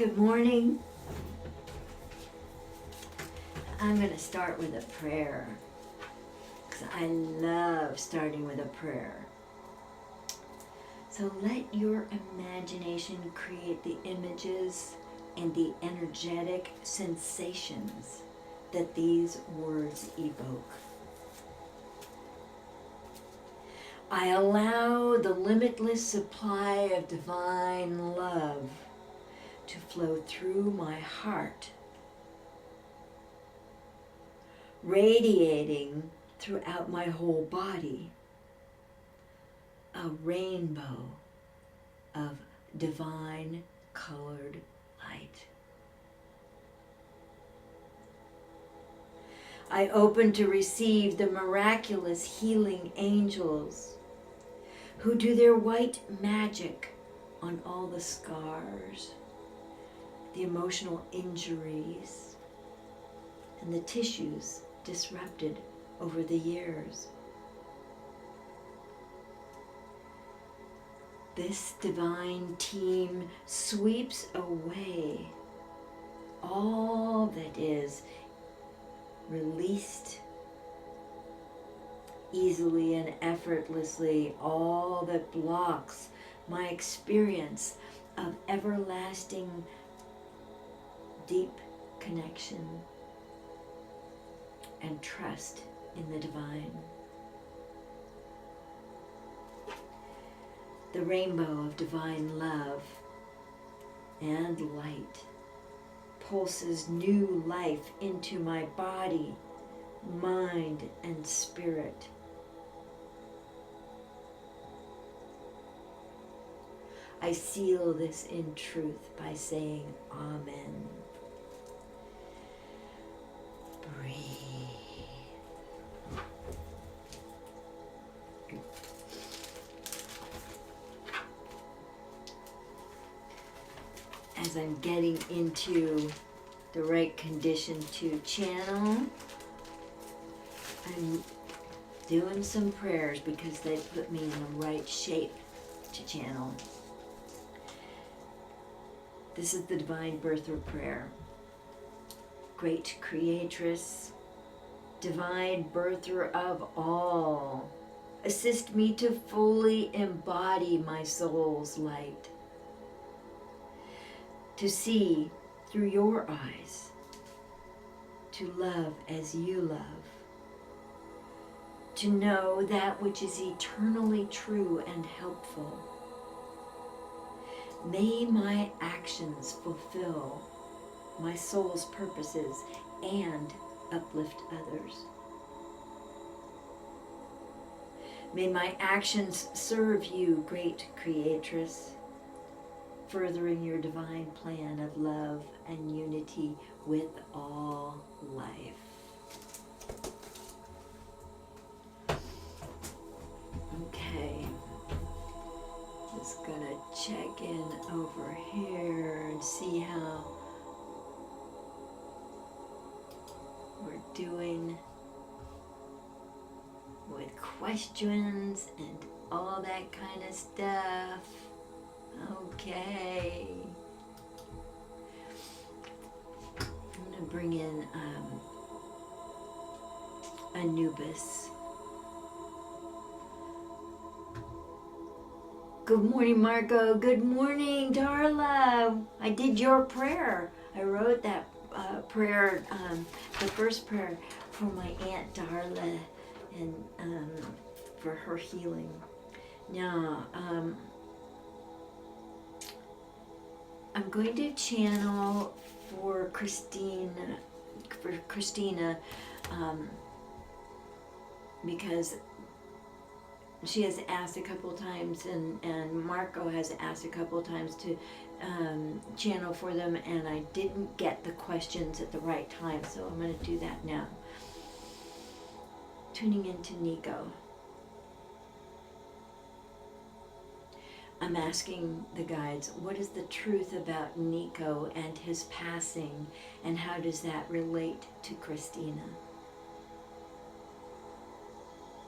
Good morning. I'm going to start with a prayer because I love starting with a prayer. So let your imagination create the images and the energetic sensations that these words evoke. I allow the limitless supply of divine love to flow through my heart, radiating throughout my whole body, a rainbow of divine colored light. I open to receive the miraculous healing angels who do their white magic on all the scars, the emotional injuries, and the tissues disrupted over the years. This divine team sweeps away all that is released easily and effortlessly, all that blocks my experience of everlasting deep connection and trust in the divine. The rainbow of divine love and light pulses new life into my body, mind, and spirit. I seal this in truth by saying Amen. Breathe. As I'm getting into the right condition to channel, I'm doing some prayers because they put me in the right shape to channel. This is the Divine Birther Prayer. Great Creatress, Divine Birther of all, assist me to fully embody my soul's light, to see through your eyes, to love as you love, to know that which is eternally true and helpful. May my actions fulfill my soul's purposes and uplift others. May my actions serve you, Great Creatress, furthering your divine plan of love and unity with all life. Okay. Just gonna check in over here and see how we're doing with questions and all that kind of stuff. Okay. I'm gonna bring in Anubis. Good morning, Marco. Good morning, Darla. I did your prayer. I wrote that prayer, the first prayer for my Aunt Darla and for her healing. Now, I'm going to channel for Christina, because she has asked a couple times, and Marco has asked a couple times to channel for them, and I didn't get the questions at the right time, so I'm going to do that now. Tuning into Niko. I'm asking the guides, what is the truth about Niko and his passing, and how does that relate to Christina?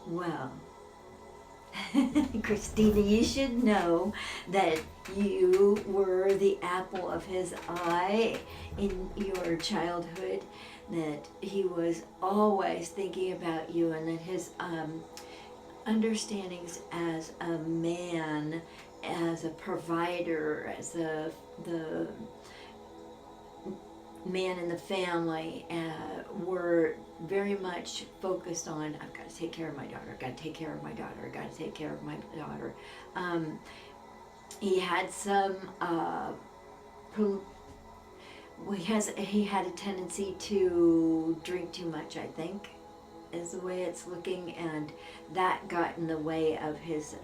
Well, Christina, you should know that you were the apple of his eye in your childhood, that he was always thinking about you, and that his understandings as a man, as a provider, as the man in the family, were very much focused on, I've got to take care of my daughter, I've got to take care of my daughter, I've got to take care of my daughter. He had some, he had a tendency to drink too much, I think, is the way it's looking, and that got in the way of his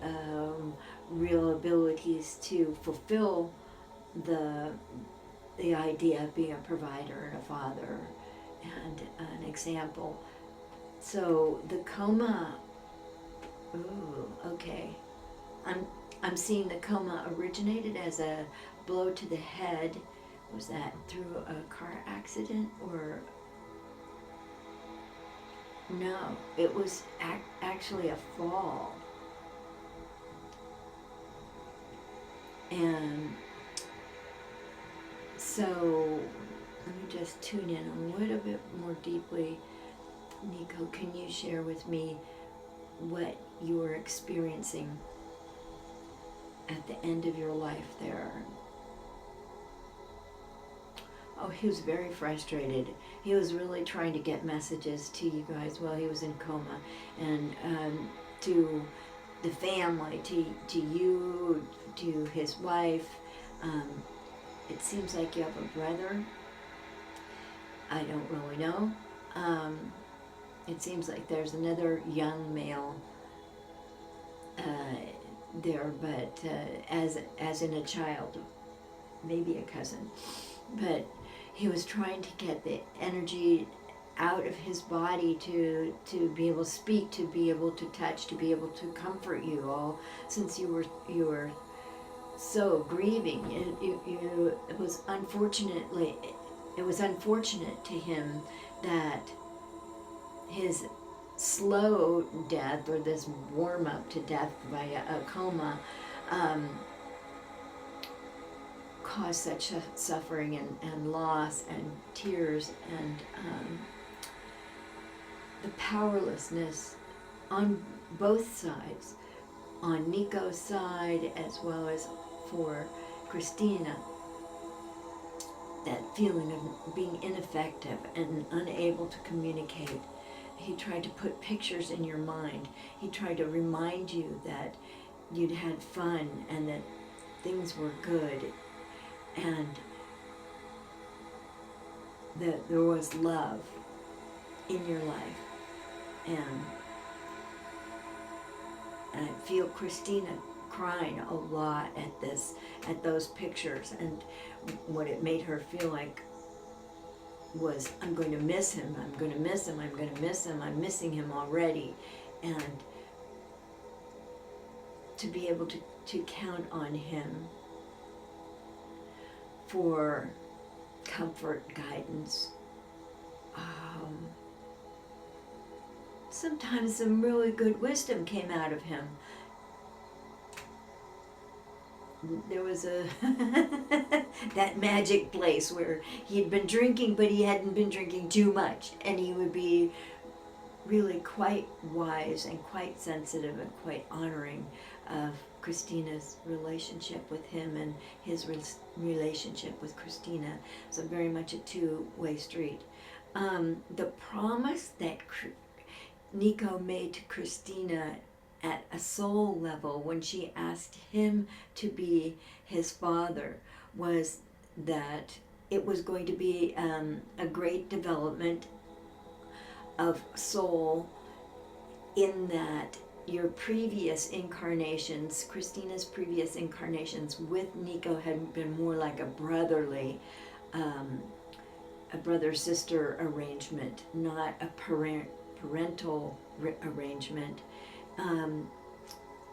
real abilities to fulfill the idea of being a provider and a father and an example. So the coma, ooh, okay. I'm seeing the coma originated as a blow to the head. Was that through a car accident, or no? It was actually a fall. And so let me just tune in a little bit more deeply. Niko, can you share with me what you were experiencing at the end of your life there? Oh, he was very frustrated. He was really trying to get messages to you guys while he was in coma, and to the family, to you, to his wife. It seems like you have a brother. I don't really know. It seems like there's another young male there, but as in a child, maybe a cousin. But he was trying to get the energy out of his body to be able to speak, to be able to touch, to be able to comfort you all, since you were so grieving. It was unfortunate to him that his slow death, or this warm up to death via a coma, caused such suffering and loss and tears, and the powerlessness on both sides, on Niko's side as well as for Christina, that feeling of being ineffective and unable to communicate. He tried to put pictures in your mind. He tried to remind you that you'd had fun and that things were good, and that there was love in your life. And I feel Christina crying a lot at those pictures, and what it made her feel like was, I'm going to miss him, I'm going to miss him, I'm going to miss him, I'm missing him already. And to be able to count on him for comfort, guidance. Sometimes some really good wisdom came out of him. There was that magic place where he'd been drinking, but he hadn't been drinking too much, and he would be really quite wise and quite sensitive and quite honoring of Christina's relationship with him and his relationship with Christina. So very much a two-way street. The promise that Niko made to Christina at a soul level when she asked him to be his father was that it was going to be a great development of soul, in that your previous incarnations, Christina's previous incarnations with Niko, had been more like a brotherly, a brother-sister arrangement, not a parental arrangement.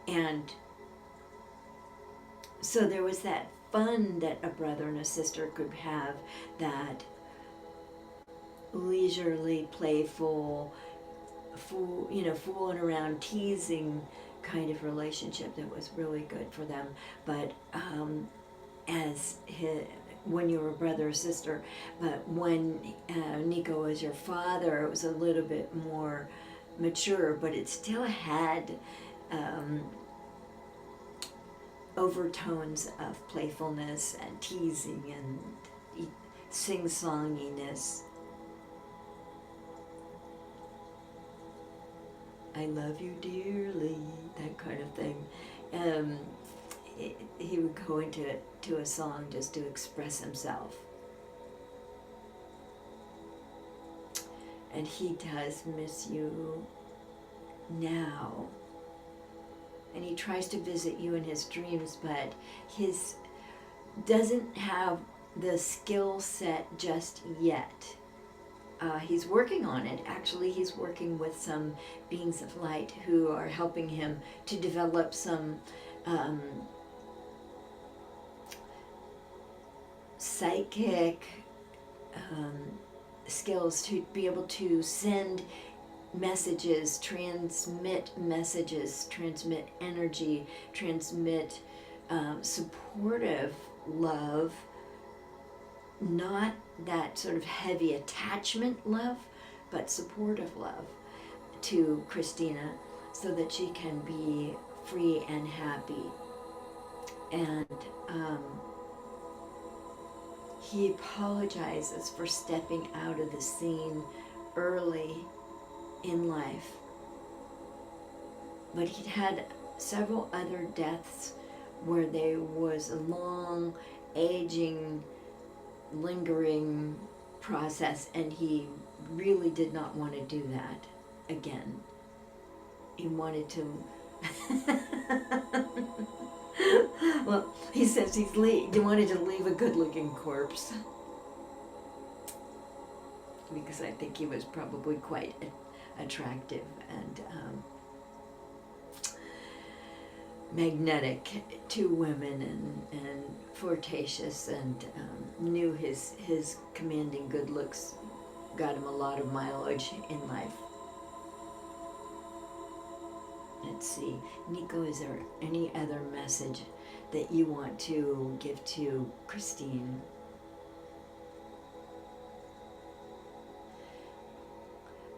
And so there was that fun that a brother and a sister could have, that leisurely, playful, fooling around, teasing kind of relationship that was really good for them. But when you were a brother or sister, but when Niko was your father, it was a little bit more mature, but it still had overtones of playfulness and teasing and sing-songiness. I love you dearly, that kind of thing. He would go into a song just to express himself. And he does miss you now. And he tries to visit you in his dreams, but his doesn't have the skill set just yet. He's working on it. Actually, he's working with some beings of light who are helping him to develop some psychic skills to be able to send messages, transmit energy, transmit supportive love, not that sort of heavy attachment love, but supportive love to Christina so that she can be free and happy. And he apologizes for stepping out of the scene early in life. But he'd had several other deaths where there was a long, aging, lingering process, and he really did not want to do that again. He wanted to well, he says he wanted to leave a good-looking corpse, because I think he was probably quite attractive and magnetic to women, and flirtatious, and knew his commanding good looks got him a lot of mileage in life. Let's see, Niko, is there any other message that you want to give to Christine?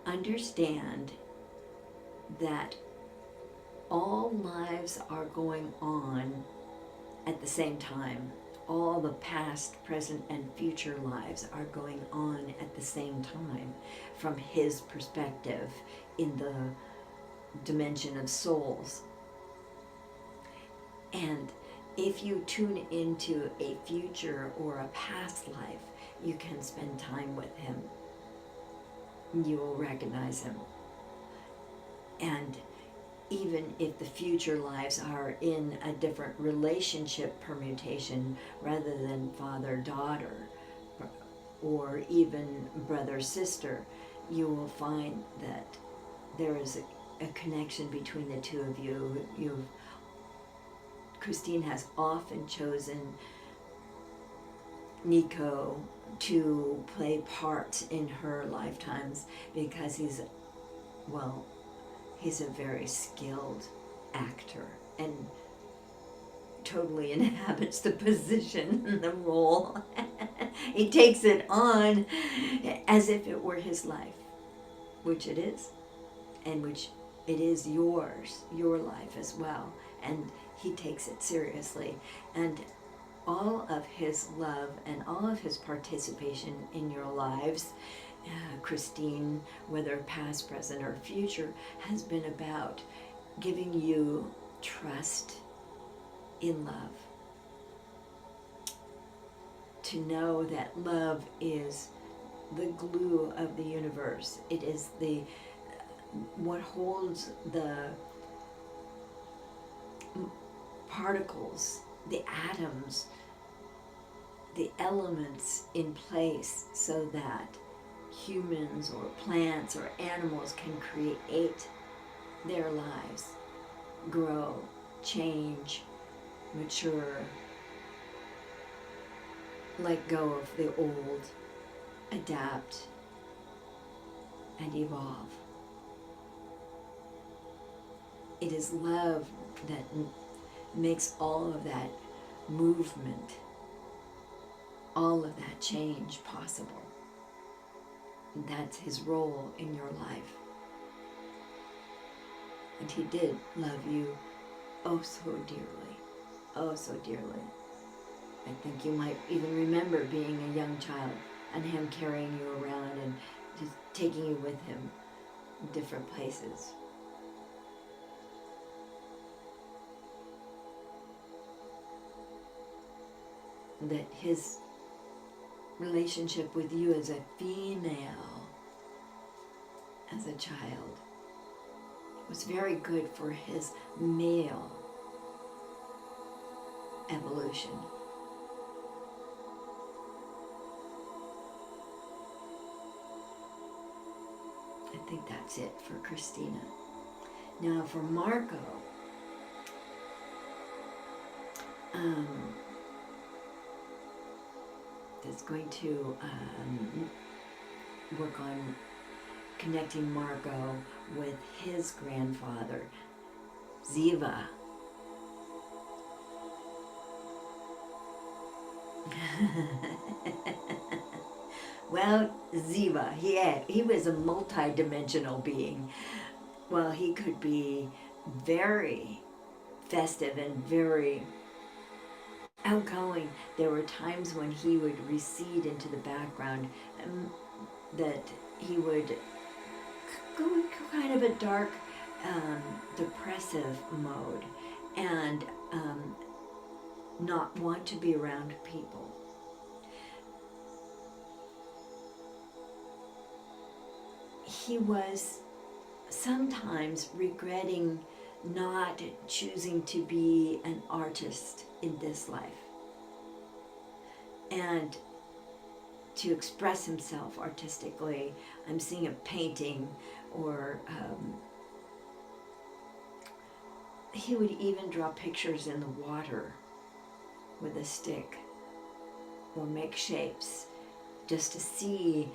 Understand that all lives are going on at the same time. All the past, present, and future lives are going on at the same time from his perspective in the dimension of souls. And if you tune into a future or a past life, you can spend time with him. You will recognize him. And even if the future lives are in a different relationship permutation rather than father-daughter or even brother-sister, you will find that there is a connection between the two of you. Christine has often chosen Niko to play parts in her lifetimes because he's a very skilled actor and totally inhabits the position and the role. He takes it on as if it were his life, which it is, and which it is yours, your life as well. And he takes it seriously. And all of his love and all of his participation in your lives, Christine, whether past, present, or future, has been about giving you trust in love. To know that love is the glue of the universe. It is what holds the particles, the atoms, the elements in place so that humans or plants or animals can create their lives, grow, change, mature, let go of the old, adapt, and evolve. it is love that makes all of that movement, all of that change possible. And that's his role in your life. And he did love you oh so dearly, oh so dearly. I think you might even remember being a young child and him carrying you around and just taking you with him in different places. That his relationship with you as a female, as a child, was very good for his male evolution. I think that's it for Christina. Now for Marco, that's going to work on connecting Marco with his grandfather, Ziva. Well, Ziva, he was a multi-dimensional being. Well, he could be very festive and very outgoing. There were times when he would recede into the background, that he would go into kind of a dark, depressive mode, and not want to be around people. He was sometimes regretting not choosing to be an artist in this life and to express himself artistically. I'm seeing a painting, or he would even draw pictures in the water with a stick or make shapes just to see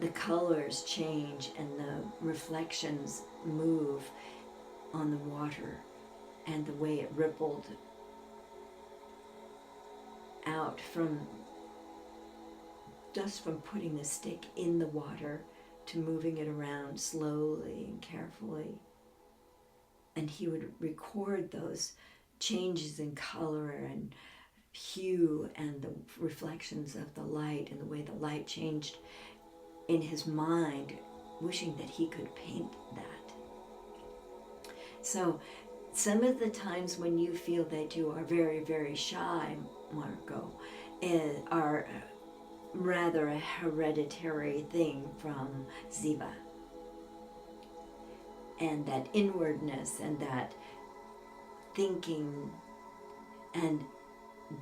the colors change and the reflections move on the water and the way it rippled out from just from putting the stick in the water to moving it around slowly and carefully. And he would record those changes in color and hue and the reflections of the light and the way the light changed in his mind, wishing that he could paint that. So some of the times when you feel that you are very, very shy, Marco, are rather a hereditary thing from Ziva. And that inwardness and that thinking and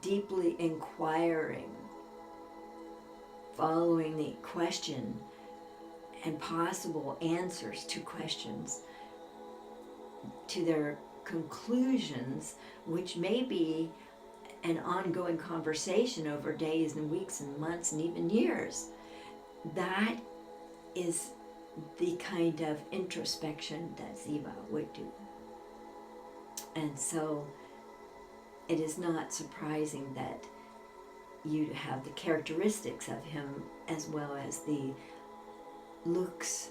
deeply inquiring, following the question and possible answers to questions to their conclusions, which may be an ongoing conversation over days and weeks and months and even years. That is the kind of introspection that Ziva would do. And so it is not surprising that you have the characteristics of him as well as the looks,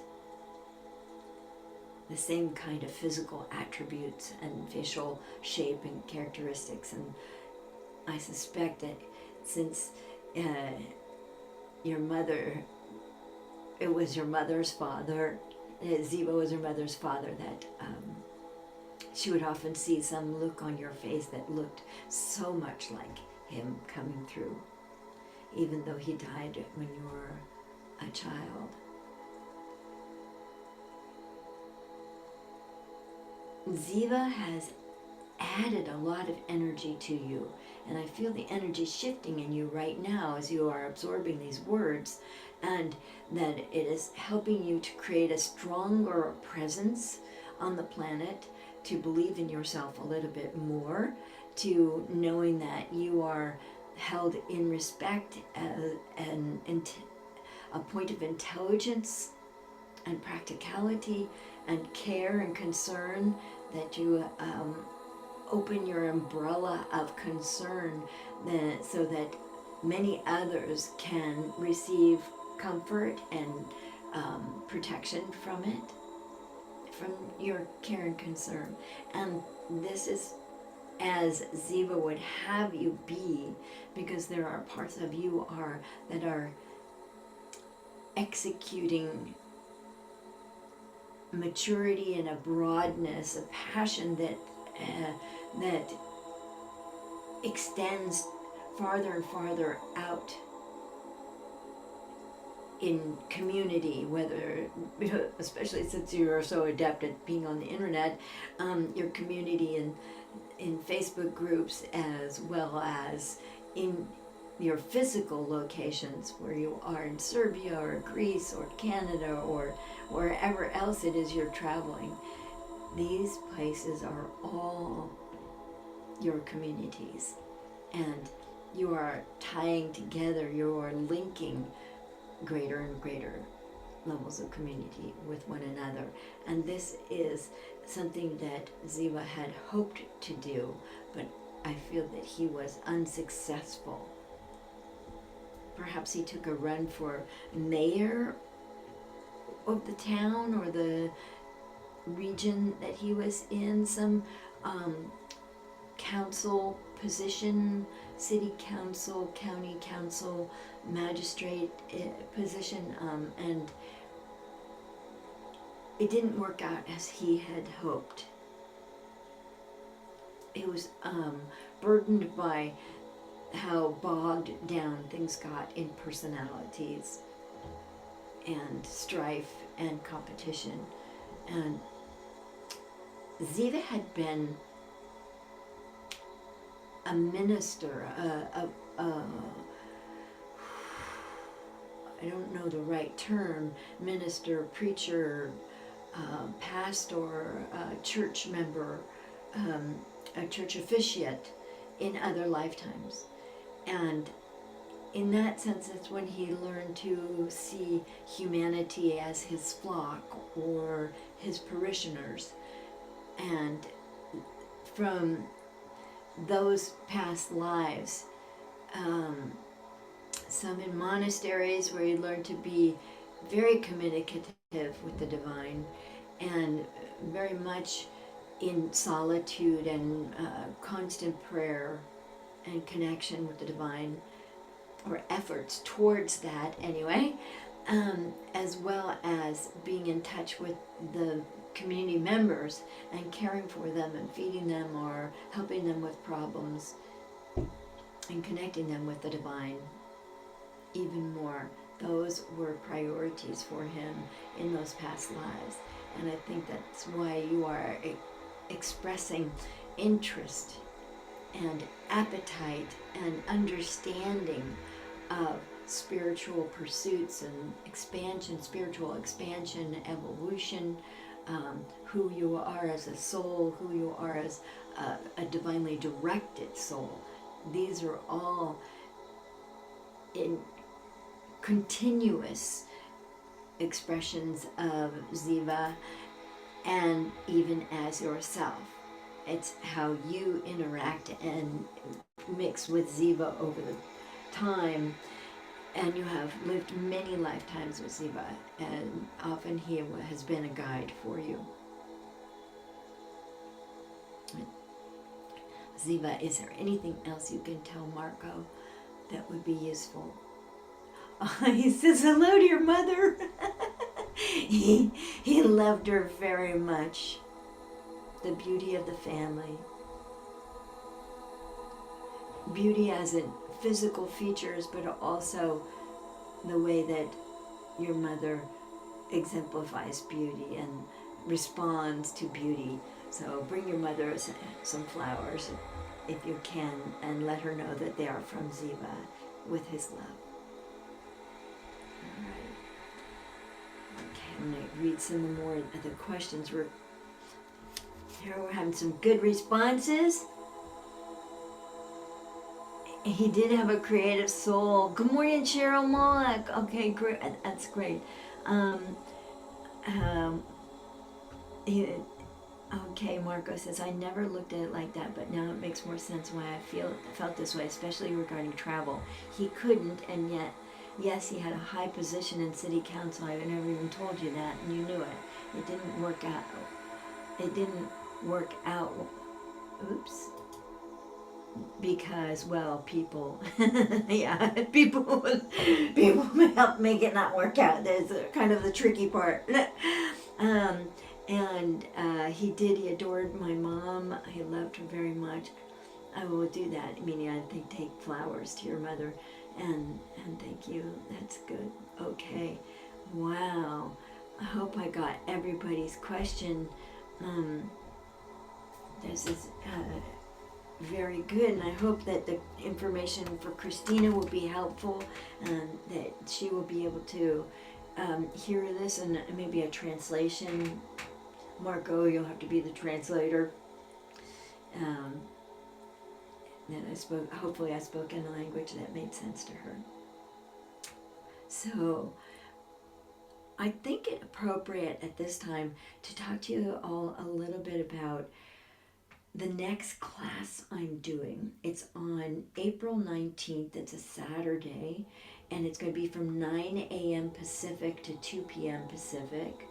the same kind of physical attributes and facial shape and characteristics. And I suspect that since your mother, it was your mother's father, Ziva was her mother's father, that she would often see some look on your face that looked so much like him coming through, even though he died when you were a child. Ziva has added a lot of energy to you, and I feel the energy shifting in you right now as you are absorbing these words, and that it is helping you to create a stronger presence on the planet, to believe in yourself a little bit more, to knowing that you are held in respect as a point of intelligence and practicality and care and concern that you open your umbrella of concern so that many others can receive comfort and protection from it, from your care and concern. And this is as Ziva would have you be, because there are parts of you that are executing maturity and a broadness, a passion that extends farther and farther out in community, whether, especially since you are so adept at being on the internet, your community in Facebook groups, as well as in your physical locations where you are in Serbia or Greece or Canada or wherever else it is you're traveling. These places are all your communities, and you are tying together, you are linking greater and greater levels of community with one another. And this is something that Ziva had hoped to do, but I feel that he was unsuccessful. Perhaps he took a run for mayor of the town or the region that he was in, some council position, city council, county council, magistrate position, and it didn't work out as he had hoped. He was burdened by how bogged down things got in personalities and strife and competition. And Ziva had been a minister, I don't know the right term, minister, preacher, pastor, church member, a church officiate in other lifetimes. And in that sense, that's when he learned to see humanity as his flock or his parishioners. And from those past lives, some in monasteries where he learned to be very communicative with the divine, and very much in solitude and constant prayer and connection with the divine, or efforts towards that anyway, as well as being in touch with the community members and caring for them and feeding them or helping them with problems and connecting them with the divine even more. Those were priorities for him in those past lives. And I think that's why you are expressing interest and appetite and understanding of spiritual pursuits and expansion, spiritual expansion, evolution, who you are as a soul, who you are as a divinely directed soul. These are all in continuous expressions of Ziva, and even as yourself. It's how you interact and mix with Ziva over the time, and you have lived many lifetimes with Ziva, and often he has been a guide for you. Ziva, is there anything else you can tell Marco that would be useful? Oh, he says hello to your mother. He loved her very much. The beauty of the family. Beauty as in physical features, but also the way that your mother exemplifies beauty and responds to beauty. So bring your mother some flowers if you can, and let her know that they are from Ziva with his love. All right. Okay, I'm going to read some more of the questions. We're having some good responses. He did have a creative soul. Good morning, Cheryl Mock. Okay, great. That's great. Okay, Marco says, I never looked at it like that, but now it makes more sense why I felt this way, especially regarding travel. He couldn't, and yet, yes, he had a high position in city council. I never even told you that, and you knew it. It didn't work out. It didn't work out. Oops. Because, well, people, yeah, people help make it not work out. There's kind of the tricky part. um, and he adored my mom. He loved her very much. I will do that. Meaning, I think take flowers to your mother, and thank you. That's good. Okay. Wow. I hope I got everybody's question. This is very good, and I hope that the information for Christina will be helpful, and that she will be able to hear this, and maybe a translation. Marco, you'll have to be the translator. That hopefully I spoke in a language that made sense to her. So I think it appropriate at this time to talk to you all a little bit about the next class I'm doing. It's on April 19th. It's a Saturday, and it's going to be from 9 a.m. Pacific to 2 p.m. Pacific,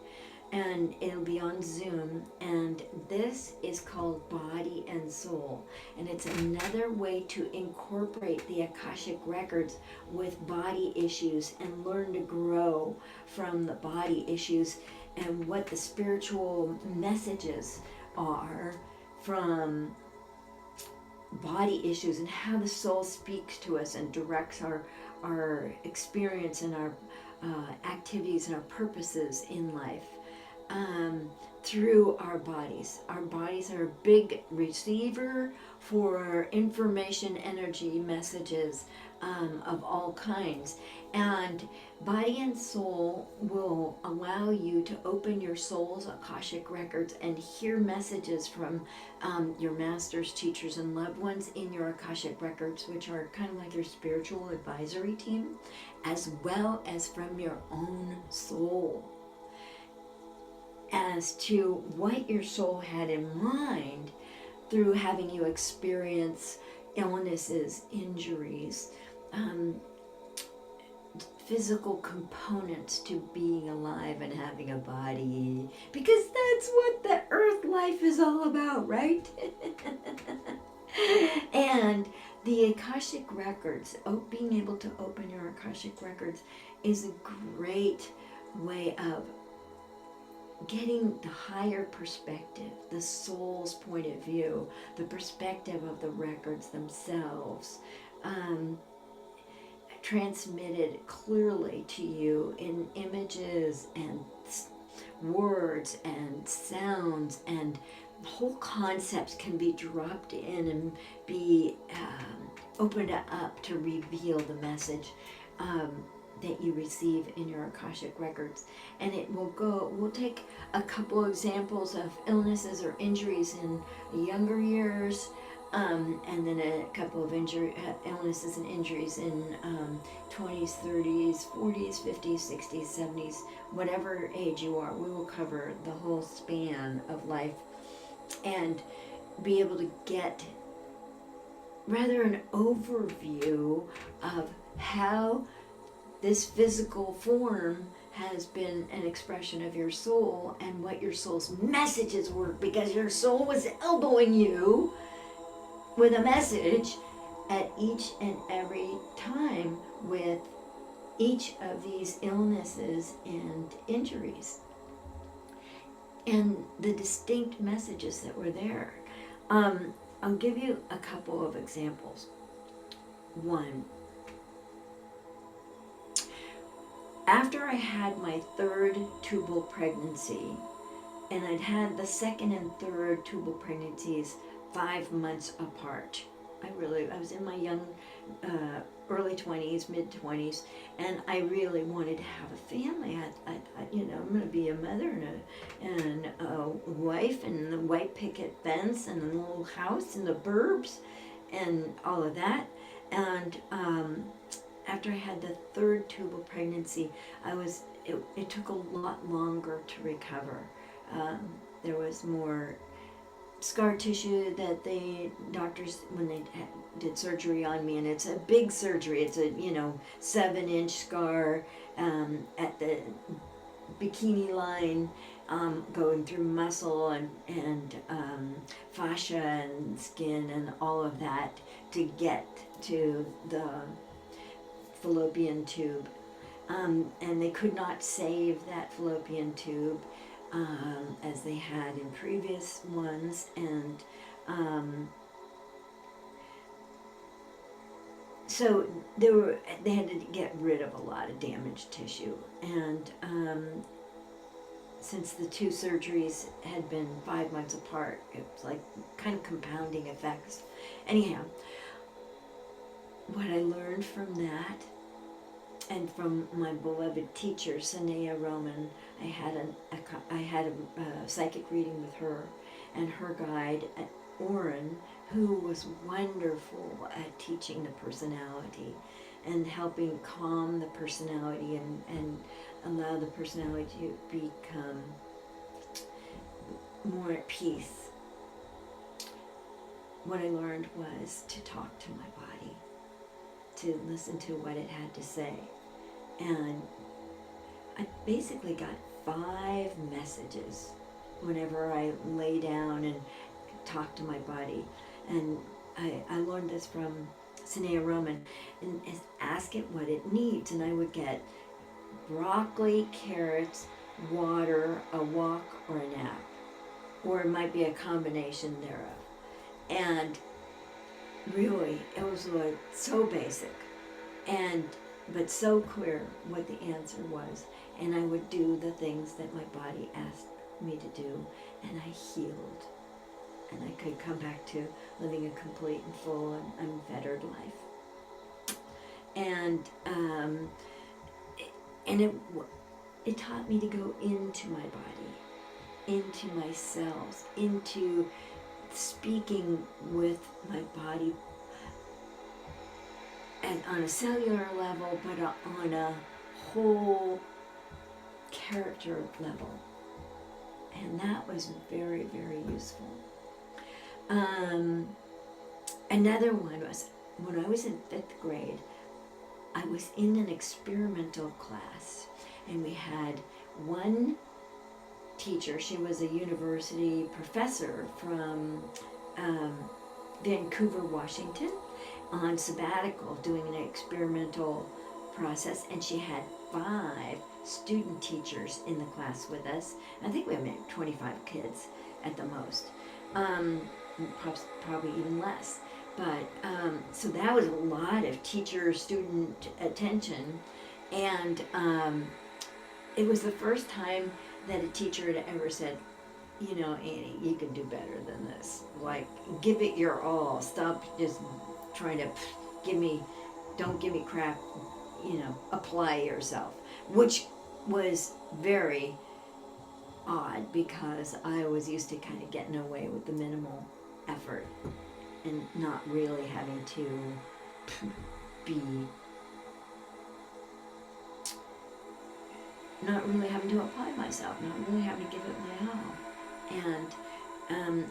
and it'll be on Zoom, and this is called Body and Soul, and it's another way to incorporate the Akashic records with body issues and learn to grow from the body issues and what the spiritual messages are from body issues, and how the soul speaks to us and directs our experience and our activities and our purposes in life through our bodies. Our bodies are a big receiver for information, energy, messages of all kinds. And Body and Soul will allow you to open your soul's Akashic records and hear messages from your masters, teachers, and loved ones in your Akashic records, which are kind of like your spiritual advisory team, as well as from your own soul, as to what your soul had in mind through having you experience illnesses, injuries, physical components to being alive and having a body, because that's what the earth life is all about, right? And the Akashic records, being able to open your Akashic records is a great way of getting the higher perspective, the soul's point of view, the perspective of the records themselves, transmitted clearly to you in images and words and sounds, and whole concepts can be dropped in and be opened up to reveal the message that you receive in your Akashic records. And we'll take a couple examples of illnesses or injuries in younger years, and then a couple of illnesses and injuries in 20s, 30s, 40s, 50s, 60s, 70s, whatever age you are. We will cover the whole span of life and be able to get rather an overview of how this physical form has been an expression of your soul and what your soul's messages were, because your soul was elbowing you with a message at each and every time with each of these illnesses and injuries, and the distinct messages that were there. I'll give you a couple of examples. One, after I had my third tubal pregnancy, and I'd had the second and third tubal pregnancies 5 months apart. I was in my young, early 20s, mid 20s, and I really wanted to have a family. I I'm going to be a mother and a wife, and a white picket fence, and a little house in the burbs, and all of that. And after I had the third tubal pregnancy, it took a lot longer to recover. There was more scar tissue that the doctors, when they did surgery on me, and it's a big surgery. It's a 7-inch scar at the bikini line, going through muscle and fascia and skin and all of that to get to the fallopian tube. And they could not save that fallopian tube as they had in previous ones, and so they had to get rid of a lot of damaged tissue, and since the two surgeries had been 5 months apart, it was like kind of compounding effects. Anyhow, what I learned from that, and from my beloved teacher, Sanea Roman, I had a psychic reading with her, and her guide, Oren, who was wonderful at teaching the personality and helping calm the personality and allow the personality to become more at peace. What I learned was to talk to my body, to listen to what it had to say. And I basically got 5 messages whenever I lay down and talk to my body. And I learned this from Sanea Roman, and ask it what it needs. And I would get broccoli, carrots, water, a walk, or a nap. Or it might be a combination thereof. And really, it was like so basic, but so clear what the answer was. And I would do the things that my body asked me to do, and I healed. And I could come back to living a complete and full and unfettered life. And it taught me to go into my body, into my cells, into speaking with my body, and on a cellular level, but on a whole character level. And that was very, very useful. Another one was when I was in 5th grade, I was in an experimental class, and we had one teacher. She was a university professor from Vancouver, Washington, on sabbatical doing an experimental process, and she had 5 student teachers in the class with us. I think we had 25 kids at the most, probably even less. But so that was a lot of teacher-student attention, and it was the first time that a teacher had ever said, Annie, you can do better than this. Like, give it your all. Stop just trying to don't give me crap, apply yourself. Which was very odd, because I was used to kind of getting away with the minimal effort and not really having to apply myself, not really having to give it my all.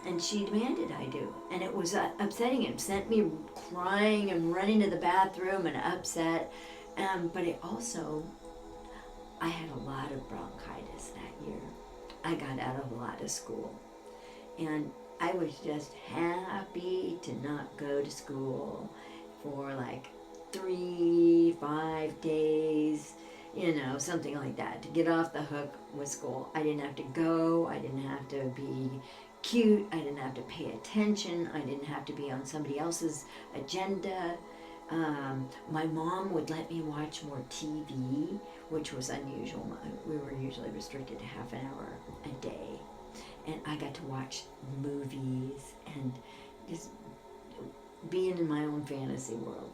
And she demanded I do. And it was upsetting. It sent me crying and running to the bathroom and upset. But it also, I had a lot of bronchitis that year. I got out of a lot of school. And I was just happy to not go to school for like 3-5 days, something like that, to get off the hook with school. I didn't have to go. I didn't have to be cute. I didn't have to pay attention. I didn't have to be on somebody else's agenda. My mom would let me watch more TV, which was unusual. We were usually restricted to half an hour a day. And I got to watch movies and just being in my own fantasy world.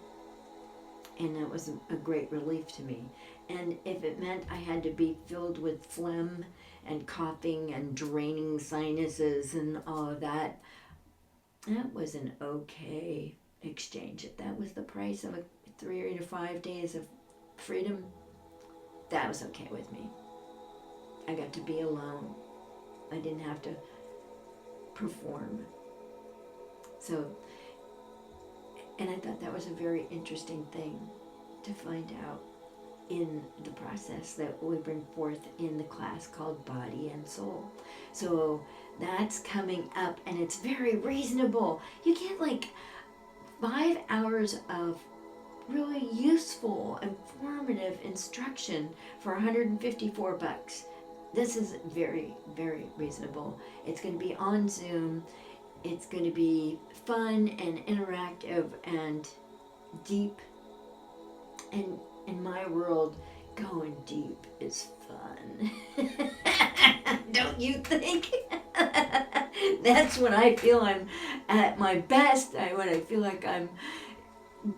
And that was a great relief to me. And if it meant I had to be filled with phlegm and coughing and draining sinuses and all of that, that was an okay exchange. If that was the price of 3 to 5 days of freedom, that was okay with me. I got to be alone. I didn't have to perform. So, and I thought that was a very interesting thing to find out in the process that we bring forth in the class called Body and Soul. So that's coming up, and it's very reasonable. You get like 5 hours of really useful, informative instruction for $154. This is very, very reasonable. It's going to be on Zoom. It's going to be fun and interactive and deep. And in my world, going deep is fun. Don't you think? That's when I feel I'm at my best. When I feel like I'm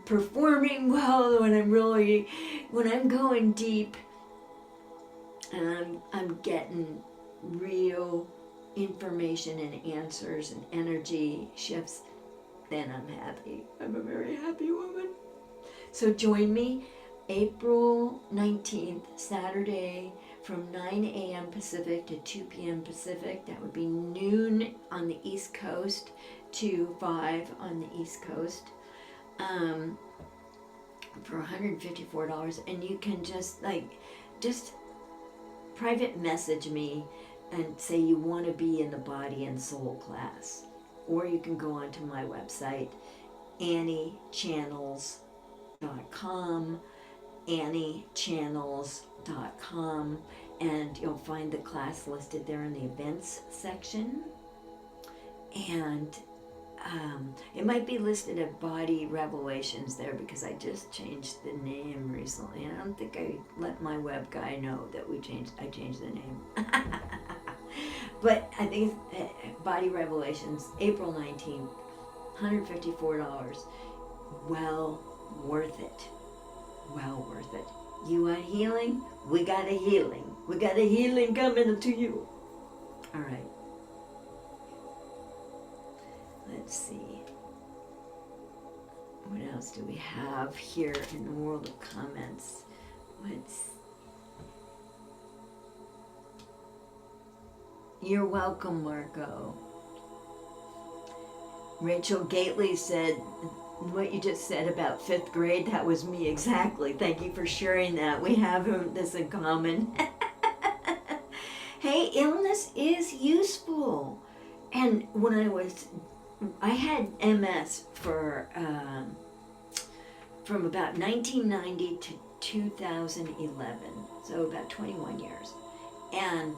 performing well, when I'm going deep, and I'm getting real information and answers and energy shifts, then I'm happy. I'm a very happy woman. So join me April 19th, Saturday, from 9 a.m. Pacific to 2 p.m. Pacific. That would be noon on the East Coast to 5 on the East Coast, for $154. And you can just private message me and say you want to be in the Body and Soul class. Or you can go onto my website, anniechannels.com, anniechannels.com, and you'll find the class listed there in the events section. And it might be listed at Body Revelations there, because I just changed the name recently, and I don't think I let my web guy know that I changed the name. But I think it's Body Revelations, April 19th, $154. Well worth it. Well worth it. You want healing? We got a healing. We got a healing coming to you. All right. Let's see. What else do we have here in the world of comments? You're welcome, Marco. Rachel Gately said, what you just said about 5th grade, that was me exactly. Thank you for sharing that. We have this in common. Hey, illness is useful. And when I had MS from about 1990 to 2011, so about 21 years. And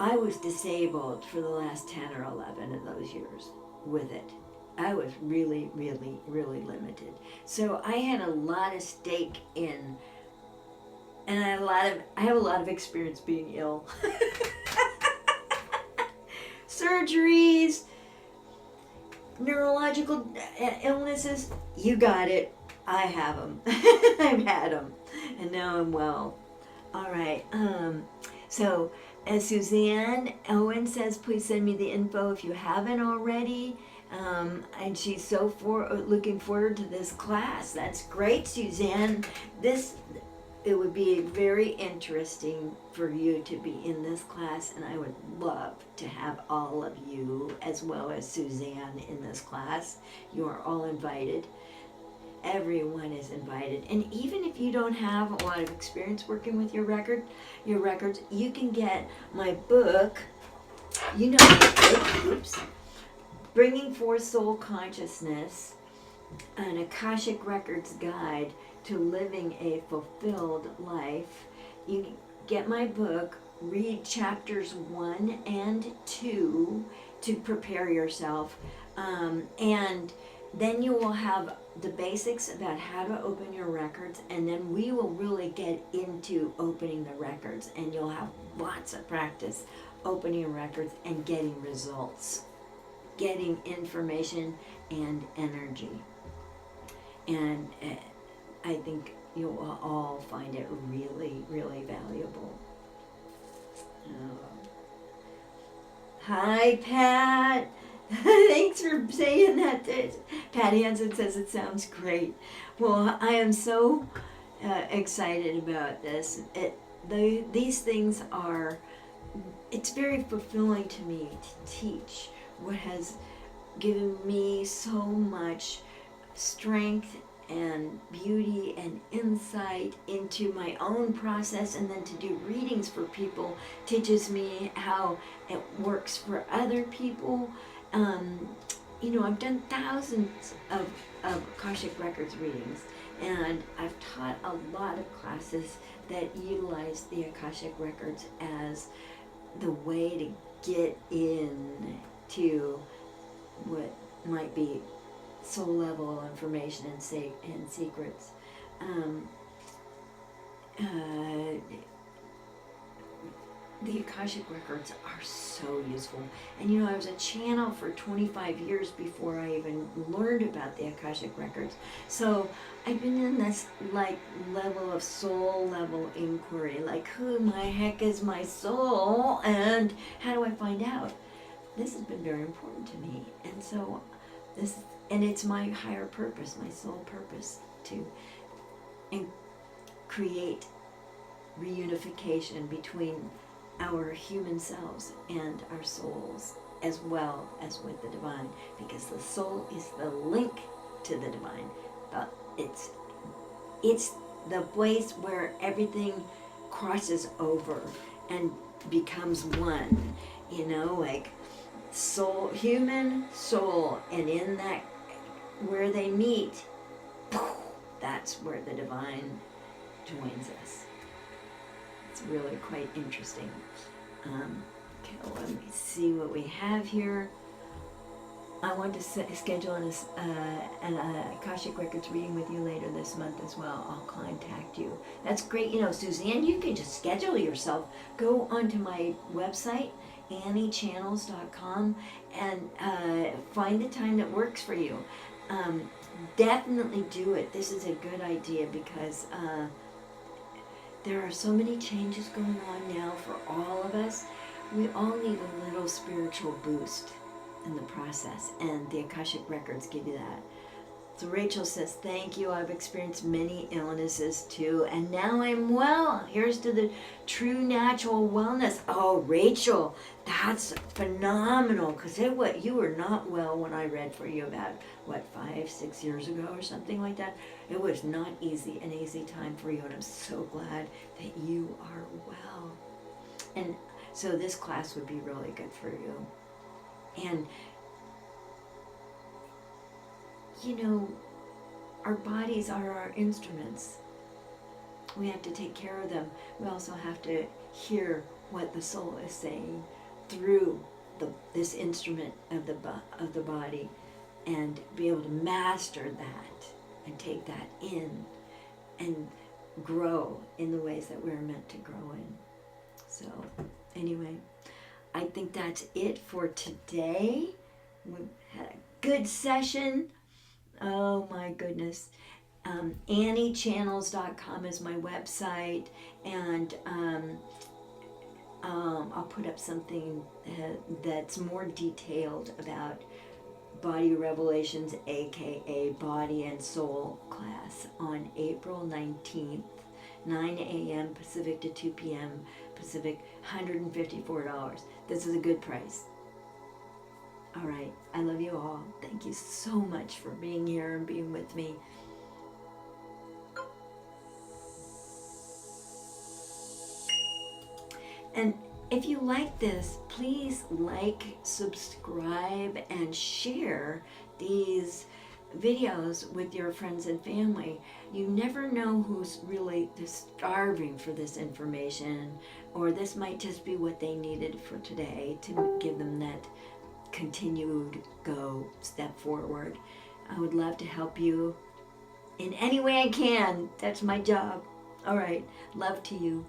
I was disabled for the last 10 or 11 of those years with it. I was really, really, really limited. So I had a lot of stake in, and I have a lot of experience being ill. Surgeries, neurological illnesses, you got it. I have them. I've had them, and now I'm well. All right. So as Suzanne Owen says, please send me the info if you haven't already. And she's so looking forward to this class. That's great, Suzanne. It would be very interesting for you to be in this class, and I would love to have all of you, as well as Suzanne, in this class. You are all invited. Everyone is invited. And even if you don't have a lot of experience working with your records, you can get my book, Bringing Forth Soul Consciousness, an Akashic Records Guide to Living a Fulfilled Life. You get my book, read chapters 1 and 2 to prepare yourself, and then you will have the basics about how to open your records, and then we will really get into opening the records, and you'll have lots of practice opening your records and getting results, getting information and energy. And I think you'll all find it really, really valuable. Hi, Pat. Thanks for saying that. Pat Hansen says it sounds great. Well, I am so excited about this. These things it's very fulfilling to me to teach what has given me so much strength and beauty and insight into my own process, and then to do readings for people teaches me how it works for other people. I've done thousands of Akashic Records readings, and I've taught a lot of classes that utilize the Akashic Records as the way to get in to what might be soul level information and secrets. The Akashic Records are so useful. And I was a channel for 25 years before I even learned about the Akashic Records. So I've been in this level of soul level inquiry, like who my heck is my soul and how do I find out? This has been very important to me. And it's my higher purpose, my soul purpose, to create reunification between our human selves and our souls, as well as with the divine, because the soul is the link to the divine. But it's the place where everything crosses over and becomes one, like soul, human, soul, and in that, where they meet, that's where the divine joins us. It's really quite interesting. Okay, let me see what we have here. I want to schedule an Akashic Records reading with you later this month as well. I'll contact you. That's great. Suzanne, you can just schedule yourself. Go onto my website, anniechannels.com, and find the time that works for you. Definitely do it. This is a good idea because there are so many changes going on now for all of us. We all need a little spiritual boost in the process, and the Akashic Records give you that. So Rachel says, thank you. I've experienced many illnesses too, and now I'm well. Here's to the true natural wellness. Oh, Rachel, that's phenomenal, because you were not well when I read for you about, 5-6 years ago or something like that. It was not an easy time for you, and I'm so glad that you are well. And so this class would be really good for you. And our bodies are our instruments. We have to take care of them. We also have to hear what the soul is saying through this instrument of the body, and be able to master that and take that in and grow in the ways that we're meant to grow in. So anyway, I think that's it for today. We had a good session. Oh my goodness. AnnieChannels.com is my website, and I'll put up something that's more detailed about Body Revelations, aka Body and Soul class, on April 19th, 9 a.m. Pacific to 2 p.m. Pacific, $154. This is a good price. All right, I love you all. Thank you so much for being here and being with me. And if you like this, please like, subscribe, and share these videos with your friends and family. You never know who's really starving for this information, or this might just be what they needed for today to give them that continued step forward. I would love to help you in any way I can. That's my job. All right, love to you.